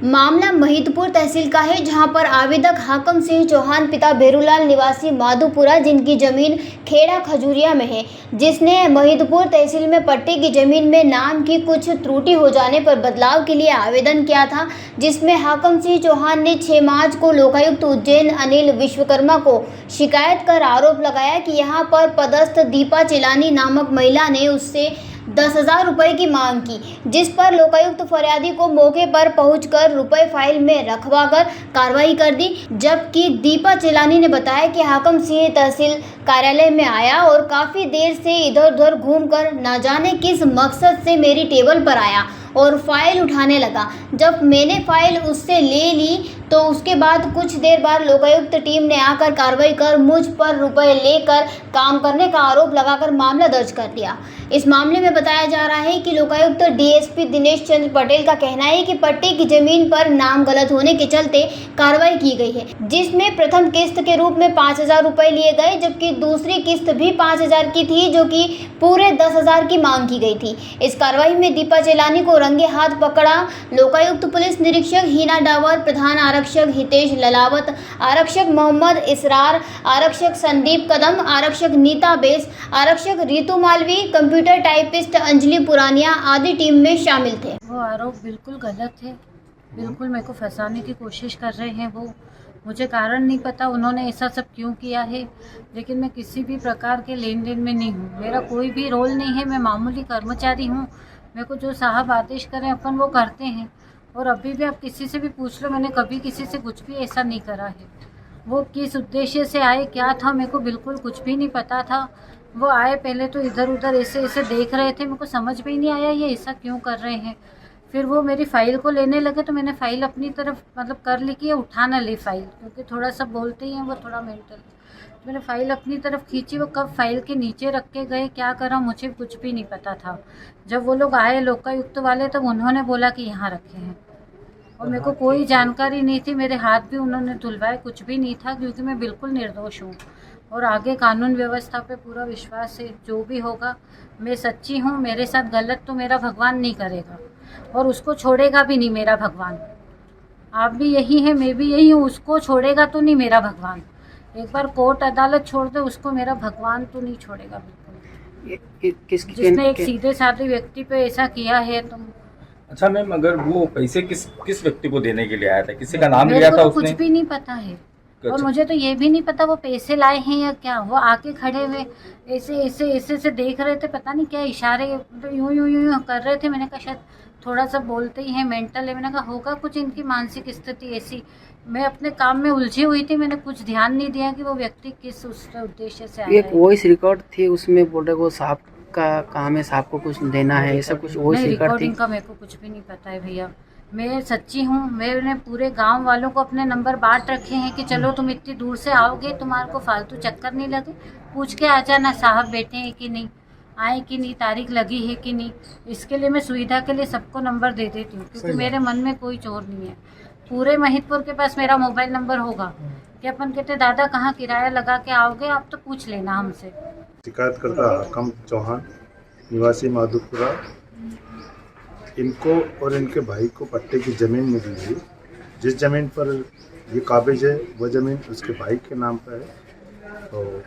मामला महिदपुर तहसील का है, जहां पर आवेदक हाकम सिंह चौहान पिता भेरूलाल निवासी माधोपुरा, जिनकी जमीन खेड़ा खजूरिया में है, जिसने महिदपुर तहसील में पट्टे की जमीन में नाम की कुछ त्रुटि हो जाने पर बदलाव के लिए आवेदन किया था, जिसमें हाकम सिंह चौहान ने 6 मार्च को लोकायुक्त उज्जैन अनिल विश्वकर्मा को शिकायत कर आरोप लगाया कि यहां पर पदस्थ दीपा चेलानी नामक महिला ने उससे 10,000 रुपये की मांग की, जिस पर लोकायुक्त फरियादी को मौके पर पहुंचकर रुपए फाइल में रखवाकर कार्रवाई कर दी। जबकि दीपा चेलानी ने बताया कि हाकम सिंह तहसील कार्यालय में आया और काफ़ी देर से इधर उधर घूमकर न जाने किस मकसद से मेरी टेबल पर आया और फाइल उठाने लगा। जब मैंने फाइल उससे ले ली तो उसके बाद कुछ देर बाद लोकायुक्त टीम ने आकर कार्रवाई कर मुझ पर रुपए लेकर काम करने का आरोप लगाकर मामला दर्ज कर दिया। इस मामले में बताया जा रहा है कि लोकायुक्त डीएसपी दिनेश चंद्र पटेल का कहना है कि पट्टे की जमीन पर नाम गलत होने के चलते कार्रवाई की गई है, जिसमें प्रथम किस्त के रूप में 5,000 रुपये लिए गए, जबकि दूसरी किस्त भी 5,000 की थी, जो कि पूरे 10,000 की मांग की गई थी। इस कार्रवाई में दीपा चेलानी को रंगे हाथ पकड़ा लोकायुक्त पुलिस निरीक्षक हीना डावर, प्रधान आरक्षक हितेश ललावत, आरक्षक मोहम्मद इसरार, आरक्षक संदीप कदम, आरक्षक नीता बेस, आरक्षक रितु मालवी, कंप्यूटर टाइपिस्ट अंजलि पुरानिया आदि टीम में शामिल थे। वो आरोप बिल्कुल गलत है, बिल्कुल मेरे को फंसाने की कोशिश कर रहे हैं। वो मुझे कारण नहीं पता उन्होंने ऐसा सब क्यों किया है, लेकिन मैं किसी भी प्रकार के लेन देन में नहीं हूँ। मेरा कोई भी रोल नहीं है, मैं मामूली कर्मचारी हूँ। मेरे को जो साहब आदेश करें अपन वो करते हैं। और अभी भी आप किसी से भी पूछ लो, मैंने कभी किसी से कुछ भी ऐसा नहीं करा है। वो किस उद्देश्य से आए, क्या था, मेरे को बिल्कुल कुछ भी नहीं पता था। वो आए पहले तो इधर उधर ऐसे ऐसे देख रहे थे, मेरे को समझ में ही नहीं आया ये ऐसा क्यों कर रहे हैं। फिर वो मेरी फ़ाइल को लेने लगे तो मैंने फ़ाइल अपनी तरफ मतलब कर ली कि ये उठा ना ले फ़ाइल, क्योंकि थोड़ा सा बोलते ही हैं वो थोड़ा मेंटल। मैंने फ़ाइल अपनी तरफ खींची, वो कब फ़ाइल के नीचे रख के गए, क्या करा, मुझे कुछ भी नहीं पता था। जब वो लोग आए लोकायुक्त वाले तब उन्होंने बोला कि यहाँ रखे हैं, और मेरे को कोई जानकारी नहीं थी। मेरे हाथ भी उन्होंने धुलवाए, कुछ भी नहीं था, क्योंकि मैं बिल्कुल निर्दोष हूँ और आगे कानून व्यवस्था पे पूरा विश्वास है। जो भी होगा मैं सच्ची हूँ, मेरे साथ गलत तो मेरा भगवान नहीं करेगा और उसको छोड़ेगा भी नहीं मेरा भगवान। आप भी यही हैं, मैं भी यही हूँ, उसको छोड़ेगा तो नहीं मेरा भगवान। एक बार कोर्ट अदालत छोड़ दे, उसको मेरा भगवान तो नहीं छोड़ेगा बिल्कुल। जिसने एक सीधे साधे व्यक्ति पे ऐसा किया है तो। अच्छा मैम, अगर वो पैसे किस व्यक्ति को देने के लिए आया था, किसी का नाम लिया था तो उसने? कुछ भी नहीं पता है। और मुझे तो ये भी नहीं पता वो पैसे लाए हैं या क्या। वो आके खड़े हुए ऐसे ऐसे ऐसे से देख रहे थे, पता नहीं क्या इशारे यूं यूं यूं कर रहे थे। मैंने कहा शायद थोड़ा सा बोलते ही हैं, मेंटल है। मैंने कहा होगा कुछ इनकी मानसिक स्थिति ऐसी। मैं अपने काम में उलझी हुई थी, मैंने कुछ ध्यान नहीं दिया कि वो व्यक्ति किस उद्देश्य से आया। एक वॉइस रिकॉर्ड थी, उसमें बोल रहे वो साहब का काम है, साहब को कुछ देना है, ऐसा कुछ वॉइस रिकॉर्ड थी। रिकॉर्डिंग का मेरे को कुछ भी नहीं पता है भैया। मैं सच्ची हूँ। मैंने पूरे गांव वालों को अपने नंबर बांट रखे हैं कि चलो तुम इतनी दूर से आओगे, तुम्हारे को फालतू चक्कर नहीं लगे, पूछ के आ जाना साहब बैठे हैं कि नहीं, आए कि नहीं, तारीख लगी है कि नहीं। इसके लिए मैं सुविधा के लिए सबको नंबर दे देती हूँ, क्योंकि मेरे मन में कोई चोर नहीं है। पूरे महिदपुर के पास मेरा मोबाइल नंबर होगा कि अपन कहते दादा कहाँ किराया लगा के आओगे, आप तो पूछ लेना हमसे। शिकायतकर्ता हाकम चौहान निवासी माधोपुरा, इनको और इनके भाई को पट्टे की ज़मीन मिली हुई। जिस ज़मीन पर ये काबिज है वह ज़मीन उसके भाई के नाम पर है। तो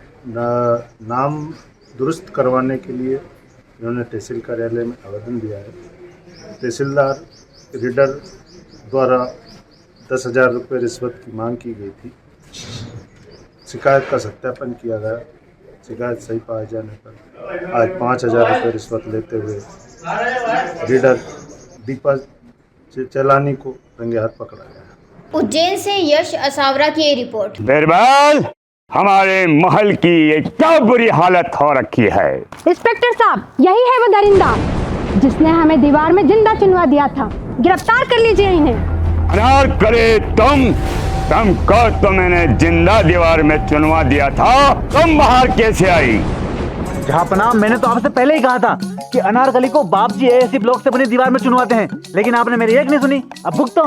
नाम दुरुस्त करवाने के लिए इन्होंने तहसील कार्यालय में आवेदन दिया है। तहसीलदार रीडर द्वारा 10,000 रुपये रिश्वत की मांग की गई थी। शिकायत का सत्यापन किया गया। शिकायत सही पाए जाने पर आज 5,000 रुपये रिश्वत लेते हुए रीडर दीपा चेलानी को रंगे हाथ पकड़ा गया। उज्जैन से यश असावरा की ये रिपोर्ट। बिरबल, हमारे महल की ये क्या बुरी हालत हो रखी है। इंस्पेक्टर साहब, यही है वो दरिंदा जिसने हमें दीवार में जिंदा चुनवा दिया था। गिरफ्तार कर लीजिए इन्हें। अनार करे तुमको तो मैंने जिंदा दीवार में चुनवा दिया था, तुम बाहर कैसे आई? जहां मैंने तो आपसे पहले ही कहा था कि अनारकली को बाप जी एएसी ब्लॉक से बनी दीवार में चुनवाते हैं, लेकिन आपने मेरी एक नहीं सुनी। अब भुगतो।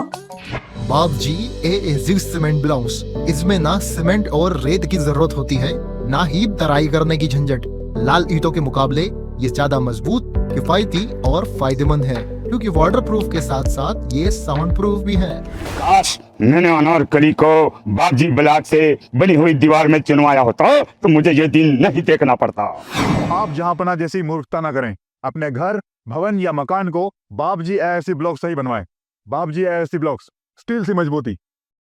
बाप जी एएसी सीमेंट ब्लॉक्स, इसमें ना सीमेंट और रेत की जरूरत होती है, ना ही तराई करने की झंझट। लाल ईंटों के मुकाबले ये ज्यादा मजबूत, किफायती और फायदेमंद है। क्योंकि वाटर प्रूफ के साथ साथ ये साउंड प्रूफ भी है। काश मैंने अनारकली को बाबजी ब्लॉक से बनी हुई दीवार में चुनवाया होता तो मुझे ये दिन नहीं देखना पड़ता। आप जहांपना जैसी मूर्खता न करें। अपने घर, भवन या मकान को बाबजी एएससी ब्लॉक से ही बनवाएं। बाबजी एएससी ब्लॉक्स, स्टील से मजबूती।